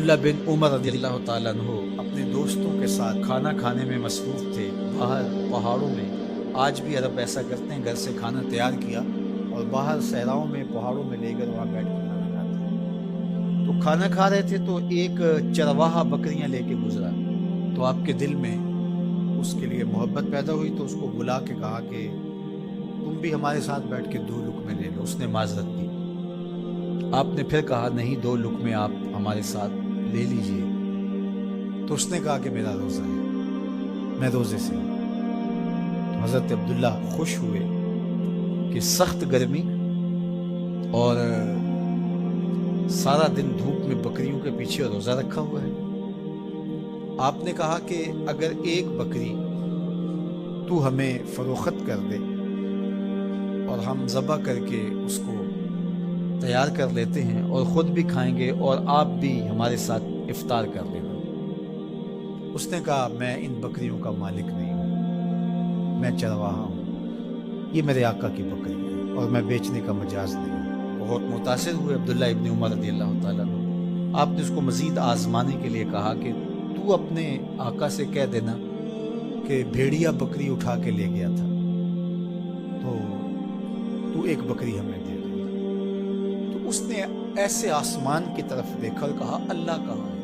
عبداللہ بن عمر رضی اللہ تعالیٰ عنہ اپنے دوستوں کے ساتھ کھانا کھانے میں مصروف تھے باہر پہاڑوں میں۔ آج بھی عرب ایسا کرتے ہیں، گھر سے کھانا تیار کیا اور باہر صحراؤں میں پہاڑوں میں لے کر وہاں بیٹھ کے کھانا کھاتے ہیں۔ تو کھانا کھا رہے تھے تو ایک چرواہا بکریاں لے کے گزرا، تو آپ کے دل میں اس کے لیے محبت پیدا ہوئی، تو اس کو بلا کے کہا کہ تم بھی ہمارے ساتھ بیٹھ کے 2 لقمے لے لو۔ اس نے معذرت کی۔ آپ نے پھر کہا نہیں، 2 لقمے آپ ہمارے ساتھ لے لیجئے۔ تو اس نے کہا کہ میرا روزہ ہے، میں روزے سے ہوں۔ تو حضرت عبداللہ خوش ہوئے کہ سخت گرمی اور سارا دن دھوپ میں بکریوں کے پیچھے روزہ رکھا ہوا ہے۔ آپ نے کہا کہ اگر ایک بکری تو ہمیں فروخت کر دے اور ہم ذبح کر کے اس کو تیار کر لیتے ہیں اور خود بھی کھائیں گے اور آپ بھی ہمارے ساتھ افطار کر لینا۔ اس نے کہا میں ان بکریوں کا مالک نہیں ہوں، میں چرواہا ہوں، یہ میرے آقا کی بکری ہے اور میں بیچنے کا مجاز نہیں ہوں۔ بہت متاثر ہوئے عبداللہ ابن عمر رضی اللہ تعالیٰ عنہ۔ آپ نے اس کو مزید آزمانے کے لیے کہا کہ تو اپنے آقا سے کہہ دینا کہ بھیڑیا بکری اٹھا کے لے گیا تھا، تو ایک بکری ہمیں دے دے۔ تو اس نے ایسے آسمان کی طرف دیکھا اور کہا اللہ کہاں ہے؟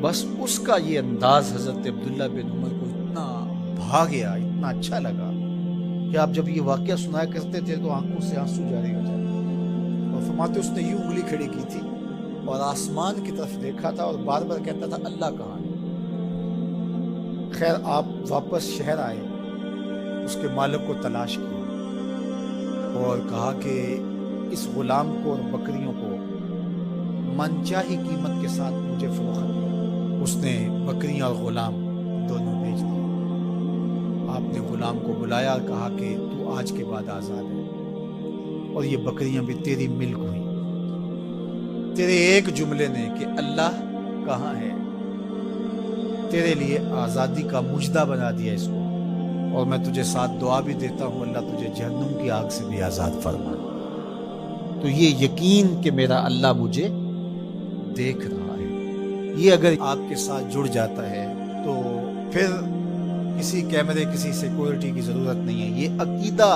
بس اس کا یہ انداز حضرت عبداللہ بن عمر کو اتنا بھا گیا، اتنا اچھا لگا کہ آپ جب یہ واقعہ سنایا کرتے تھے تو آنکھوں سے آنسو جاری ہو جاتے، اور فرماتے اس نے یوں انگلی کھڑی کی تھی اور آسمان کی طرف دیکھا تھا اور بار بار کہتا تھا اللہ کہاں ہے؟ خیر آپ واپس شہر آئے، اس کے مالک کو تلاش کیا اور کہا کہ اس غلام کو اور بکریوں کو من چاہی قیمت کے ساتھ مجھے فروخت کیا۔ اس نے بکریاں اور غلام دونوں بیچ دیے۔ آپ نے غلام کو بلایا اور کہا کہ تو آج کے بعد آزاد ہے اور یہ بکریاں بھی تیری ملک ہوئی، تیرے ایک جملے نے کہ اللہ کہاں ہے تیرے لیے آزادی کا مجدہ بنا دیا اس کو، اور میں تجھے ساتھ دعا بھی دیتا ہوں اللہ تجھے جہنم کی آگ سے بھی آزاد فرما۔ تو یہ یقین کہ میرا اللہ مجھے دیکھ رہا ہے، یہ اگر آپ کے ساتھ جڑ جاتا ہے تو پھر کسی کیمرے کسی سیکورٹی کی ضرورت نہیں ہے۔ یہ عقیدہ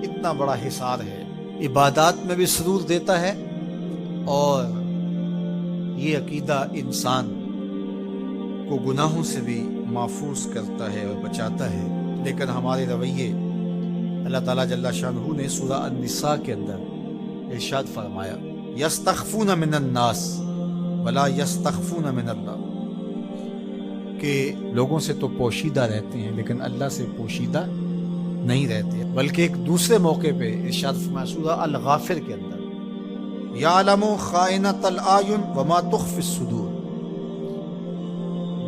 اتنا بڑا حصار ہے، عبادات میں بھی سرور دیتا ہے، اور یہ عقیدہ انسان کو گناہوں سے بھی محفوظ کرتا ہے اور بچاتا ہے۔ لیکن ہمارے رویے، اللہ تعالیٰ جل شانہ نے سورہ النساء کے اندر ارشاد فرمایا یستخفون من الناس ولا یستخفون من اللہ، کہ لوگوں سے تو پوشیدہ رہتے ہیں لیکن اللہ سے پوشیدہ نہیں رہتے۔ بلکہ ایک دوسرے موقع پہ ارشاد فرمایا سورہ الغافر کے اندر یعلم خائنۃ الاعین وما تخفی الصدور،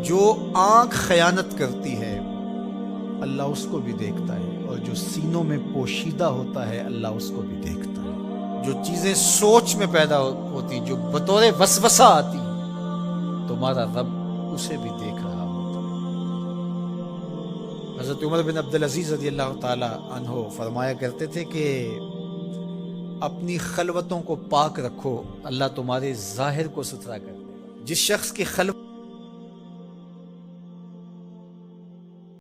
جو آنکھ خیانت کرتی ہے اللہ اس کو بھی دیکھتا ہے، اور جو سینوں میں پوشیدہ ہوتا ہے اللہ اس کو بھی دیکھتا ہے۔ جو چیزیں سوچ میں پیدا ہوتی، جو بطور وسوسہ آتی، تمہارا رب اسے بھی دیکھ رہا ہوتا ہے۔ حضرت عمر بن عبدالعزیز رضی اللہ تعالی عنہ فرمایا کرتے تھے کہ اپنی خلوتوں کو پاک رکھو، اللہ تمہارے ظاہر کو ستھرا کر دے گا۔ جس شخص کی خلوت